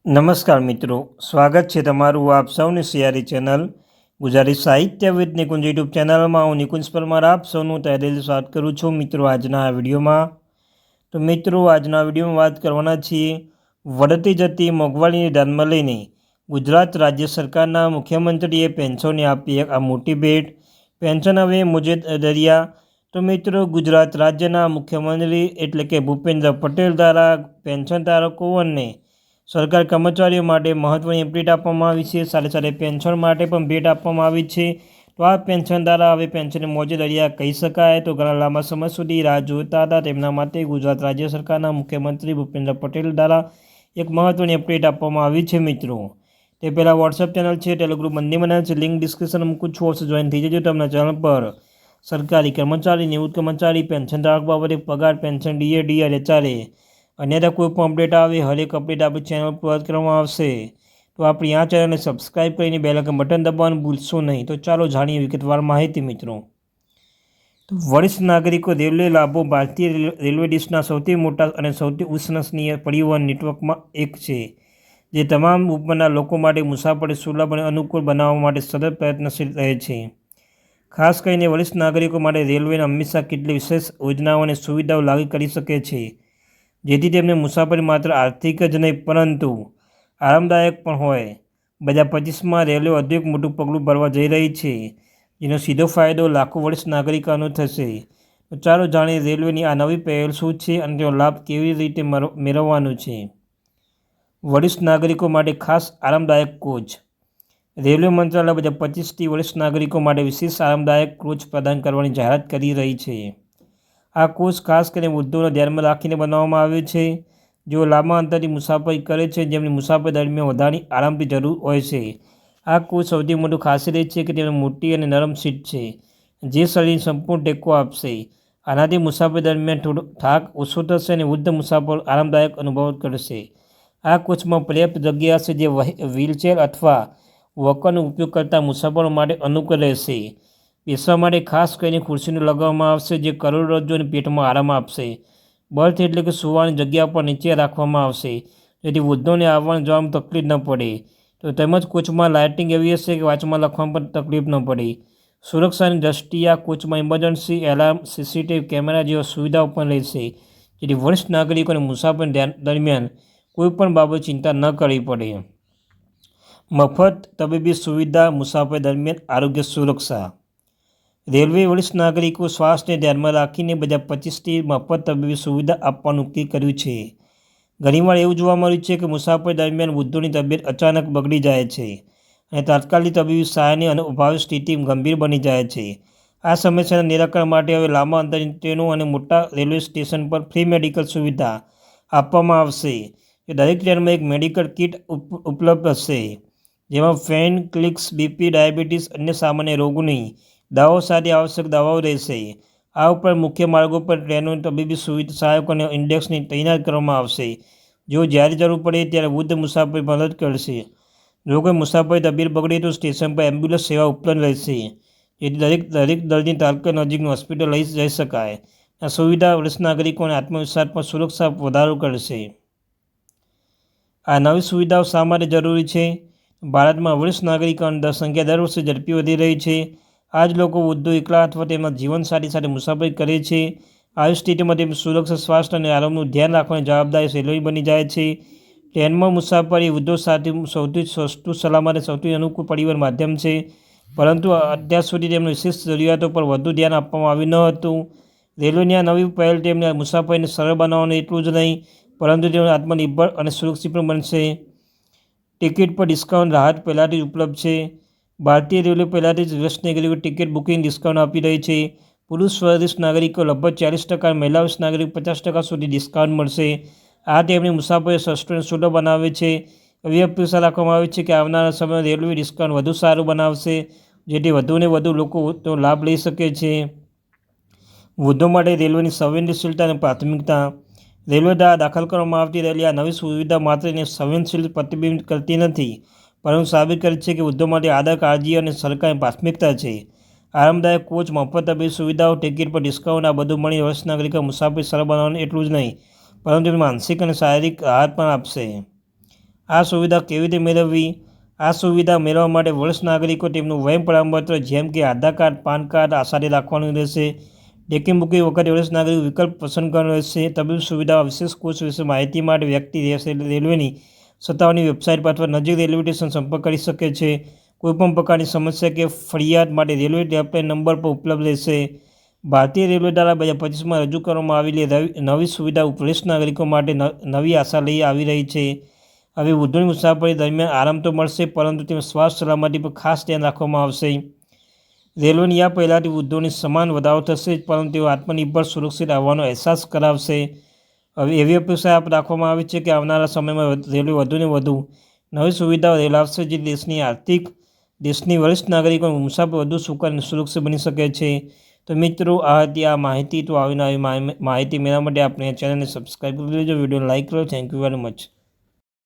નમસ્કાર મિત્રો, સ્વાગત છે તમારું આપ સૌની સિયારી ચેનલ ગુજરાતી સાહિત્ય વિદ નિકુંજ યુટ્યુબ ચેનલમાં હું નિકુંજ પરમાર આપ સૌનું તહેદિલ સ્વાગત કરું છું. મિત્રો આજના આ વિડીયોમાં વાત કરવાના છીએ વધતી જતી મોંઘવારીને ધ્યાનમાં લઈને ગુજરાત રાજ્ય સરકારના મુખ્યમંત્રીએ પેન્શનને આપી એક આ મોટી ભેટ. પેન્શન હવે મોજે દરિયા. તો મિત્રો, ગુજરાત રાજ્યના મુખ્યમંત્રી એટલે કે ભૂપેન્દ્ર પટેલ દ્વારા પેન્શન ધારકોને સરકાર કર્મચારીઓ માટે મહત્ત્વની અપડેટ આપવામાં આવી છે. સાથે સાથે પેન્શન માટે પણ ભેટ આપવામાં આવી છે. તો આ પેન્શન દ્વારા હવે પેન્શનને મોજે દરિયા કહી શકાય. તો ઘણા લાંબા સમય સુધી રાહ જોતા હતા તેમના માટે ગુજરાત રાજ્ય સરકારના મુખ્યમંત્રી ભૂપેન્દ્ર પટેલ દ્વારા એક મહત્ત્વની અપડેટ આપવામાં આવી છે. મિત્રો, તે પહેલાં વોટ્સઅપ ચેનલ છે, ટેલિગ્રુપ બંને બનાવે છે, લિંક ડિસ્ક્રિપ્શન મૂકું છું, ઓછો જોઈન થઈ જજો. તમને ચેનલ પર સરકારી કર્મચારી, નિવૃત્ત કર્મચારી, પેન્શન ધારક બાબતે પગાર, પેન્શન, ડીએ, HRA અન્યથા કોઈ પણ અપડેટ આવે હરેક અપડેટ આપણી ચેનલ પર કરવામાં આવશે. તો આપણી આ ચેનલને સબસ્ક્રાઈબ કરીને બેલ આઇકન બટન દબાવવાનું ભૂલશો નહીં. તો ચાલો જાણીએ વિગતવાર માહિતી. મિત્રો, તો વરિષ્ઠ નાગરિકો રેલવે લાભો ભારતીય રેલવે દેશના સૌથી મોટા અને સૌથી વિશ્વસનીય પરિવહન નેટવર્કમાં એક છે, જે તમામ ઉપરના લોકો માટે મુસાફરી સુલભ અને અનુકૂળ બનાવવા માટે સતત પ્રયત્નશીલ રહે છે. ખાસ કરીને વરિષ્ઠ નાગરિકો માટે રેલવે હંમેશા કેટલીક વિશેષ યોજનાઓ અને સુવિધાઓ લાગુ કરી શકે છે, જેથી તેમને મુસાફરી માત્ર આર્થિક જ નહીં પરંતુ આરામદાયક પણ હોય. 2025માં રેલવે વધુ એક મોટું પગલું ભરવા જઈ રહી છે, જેનો સીધો ફાયદો લાખો વરિષ્ઠ નાગરિકોને થશે. તો ચાલો જાણીએ રેલવેની આ નવી પહેલ શું છે અને તેનો લાભ કેવી રીતે મેળવવાનો છે. વરિષ્ઠ નાગરિકો માટે ખાસ આરામદાયક કોચ. રેલવે મંત્રાલય 2025થી વરિષ્ઠ નાગરિકો માટે વિશેષ આરામદાયક કોચ પ્રદાન કરવાની જાહેરાત કરી રહી છે. આ કોચ ખાસ કરીને વૃદ્ધોને ધ્યાનમાં રાખીને બનાવવામાં આવ્યો છે, જેઓ લાંબા અંતરની મુસાફરી કરે છે, જેમની મુસાફરી દરમિયાન વધારાની આરામની જરૂર હોય છે. આ કોચ સૌથી મોટું ખાસિયત એ છે કે તેમાં મોટી અને નરમ સીટ છે, જે શરીરને સંપૂર્ણ ટેકો આપશે. આનાથી મુસાફરી દરમિયાન થોડો થાક ઓછો થશે અને વૃદ્ધ મુસાફરો આરામદાયક અનુભવ કરશે. આ કોચમાં પર્યાપ્ત જગ્યા હશે, જે વ્હીલચેર અથવા વોકરનો ઉપયોગ કરતા મુસાફરો માટે અનુકૂળ રહેશે. બેસવા માટે ખાસ કરીને ખુરશીઓ લગાવવામાં આવશે, જે કરોડરજ્જુ અને પેટમાં આરામ આપશે. બર્થ એટલે કે સુવાની જગ્યા પર નીચે રાખવામાં આવશે, જેથી વૃદ્ધોને આવવા જવામાં તકલીફ ન પડે. તો તેમજ કોચમાં લાઇટિંગ એવી હશે કે વાંચવામાં લખવામાં પણ તકલીફ ન પડે. સુરક્ષાની દ્રષ્ટિએ આ કોચમાં ઇમરજન્સી એલાર્મ, CCTV કેમેરા જેવા સુવિધાઓ પણ રહેશે, જેથી વરિષ્ઠ નાગરિકોને મુસાફરી દરમિયાન કોઈપણ બાબતે ચિંતા ન કરવી પડે. મફત તબીબી સુવિધા મુસાફરી દરમિયાન આરોગ્ય સુરક્ષા. રેલવે વરિષ્ઠ નાગરિકો સ્વાસ્થ્યને ધ્યાનમાં રાખીને 2025થી મફત તબીબી સુવિધા આપવાનું નક્કી કર્યું છે. ઘણીવાર એવું જોવા મળ્યું છે કે મુસાફરી દરમિયાન વૃદ્ધોની તબિયત અચાનક બગડી જાય છે અને તાત્કાલિક તબીબી સહાયની અભાવે સ્થિતિ ગંભીર બની જાય છે. આ સમસ્યાના નિરાકરણ માટે હવે લાંબા અંતરની ટ્રેનો અને મોટા રેલવે સ્ટેશન પર ફ્રી મેડિકલ સુવિધા આપવામાં આવશે. દરેક ટ્રેનમાં એક મેડિકલ કિટ ઉપલબ્ધ હશે, જેમાં પેઇન કિલર્સ, BP, ડાયાબિટીસ, અન્ય સામાન્ય રોગોની દવાઓ સાથે આવશ્યક દવાઓ રહેશે. આ ઉપરાંત મુખ્ય માર્ગો પર ટ્રેનો તબીબી સહાયકો અને ઇન્ડેક્સની તૈનાત કરવામાં આવશે, જેઓ જ્યારે જરૂર પડે ત્યારે વૃદ્ધ મુસાફરી મદદ કરશે. જો કોઈ મુસાફરી તબિયત બગડે તો સ્ટેશન પર એમ્બ્યુલન્સ સેવા ઉપલબ્ધ રહેશે, જેથી દરેક દર્દીને તાત્કાલિક નજીકની હોસ્પિટલ લઈ જઈ શકાય. આ સુવિધા વરિષ્ઠ નાગરિકોના આત્મવિશ્વાસ પર સુરક્ષા વધારો કરશે. આ નવી સુવિધાઓ શા માટે જરૂરી છે? ભારતમાં વરિષ્ઠ નાગરિકોની સંખ્યા દર વર્ષે ઝડપી વધી રહી છે. આ જ લોકો વૃદ્ધો એકલા અથવા તેમના જીવનસાથી સાથે મુસાફરી કરે છે. આવી સ્થિતિમાં તેમની સુરક્ષા, સ્વાસ્થ્ય અને આરોગ્યનું ધ્યાન રાખવાની જવાબદારી રેલવેની બની જાય છે. ટ્રેનમાં મુસાફરી વૃદ્ધો સાથે સૌથી સસ્તું, સલામત અને સૌથી અનુકૂળ પરિવહન માધ્યમ છે, પરંતુ અત્યાર સુધી તેમની વિશેષ જરૂરિયાતો પર વધુ ધ્યાન આપવામાં આવ્યું ન હતું. રેલવેની આ નવી પહેલ તેમની મુસાફરીને સરળ બનાવવાનું એટલું જ નહીં, પરંતુ તેઓ આત્મનિર્ભર અને સુરક્ષિત પણ બનશે. ટિકિટ પર ડિસ્કાઉન્ટ રાહત પહેલાંથી જ ઉપલબ્ધ છે. ભારતીય રેલવે પહેલાંથી જ વરિષ્ઠ નાગરિકો ટિકિટ બુકિંગ ડિસ્કાઉન્ટ આપી રહી છે. પુરુષ વરિષ્ઠ નાગરિકો લગભગ 40%, મહિલા વરિષ્ઠ નાગરિકો 50% સુધી ડિસ્કાઉન્ટ મળશે. આ તેમની મુસાફરી સસ્તું અને સુલભ બનાવે છે. એવી અપેક્ષા રાખવામાં આવે છે કે આવનારા સમયમાં રેલવે ડિસ્કાઉન્ટ વધુ સારું બનાવશે, જેથી વધુને વધુ લોકો તેનો લાભ લઈ શકે છે. વૃદ્ધો માટે રેલવેની સંવેદનશીલતા અને પ્રાથમિકતા. રેલવે દ્વારા દાખલ કરવામાં આવતી રહેલી આ નવી સુવિધા માત્ર તેને સંવેદનશીલતા પ્રતિબિંબિત કરતી નથી, પરંતુ સાબિત કરે છે કે વૃદ્ધો માટે આદર, કાળજી અને સરકારની પ્રાથમિકતા છે. આરામદાયક કોચ, મફત તબીબી સુવિધાઓ, ટિકિટ પર ડિસ્કાઉન્ટ, આ બધું મળી વરિષ્ઠ નાગરિકો મુસાફરી સરળ બનાવવાનું એટલું જ નહીં, પરંતુ તેમને માનસિક અને શારીરિક રાહત પણ આપશે. આ સુવિધા કેવી રીતે મેળવવી? આ સુવિધા મેળવવા માટે વરિષ્ઠ નાગરિકો તેમનું વય પ્રમાણપત્ર જેમ કે આધાર કાર્ડ, પાન કાર્ડ સાથે રાખવાનું રહેશે. ટિકિટ બુકિંગ વખતે વરિષ્ઠ નાગરિક વિકલ્પ પસંદ કરવાનો રહેશે. તબીબી સુવિધા વિશેષ કોર્સ વિશે માહિતી માટે વ્યક્તિ રેલવેની સત્તાઓની વેબસાઇટ પર અથવા નજીક રેલવે સ્ટેશન સંપર્ક કરી શકે છે. કોઈપણ પ્રકારની સમસ્યા કે ફરિયાદ માટે રેલવે હેલ્પલાઇન નંબર પર ઉપલબ્ધ રહેશે. ભારતીય રેલવે દ્વારા 2025માં રજૂ કરવામાં આવેલી નવી સુવિધા વરિષ્ઠ નાગરિકો માટે નવી આશા લઈ આવી રહી છે. હવે વૃદ્ધોની મુસાફરી દરમિયાન આરામ તો મળશે, પરંતુ તેમાં સ્વાસ્થ્ય સલામતી પર ખાસ ધ્યાન રાખવામાં આવશે. રેલવેની આ પહેલાંથી વૃદ્ધોની સમાન વધારો થશે, પરંતુ તેઓ આત્મનિર્ભર સુરક્ષિત આવવાનો અહેસાસ કરાવશે. હવે એવી અપેક્ષા રાખવામાં આવી છે કે આવનારા સમયમાં રેલવે વધુને વધુ નવી સુવિધાઓ લાવશે, જે દેશની વરિષ્ઠ નાગરિકોની મુસાફરી વધુ સુખદ અને સુરક્ષિત બની શકે છે. તો મિત્રો, આ હતી આ માહિતી. તો આવીને આવી માહિતી મેળવવા માટે આપણે આ ચેનલને સબસ્ક્રાઈબ કરી લેજો, વિડીયોને લાઈક કરો. Thank you very much.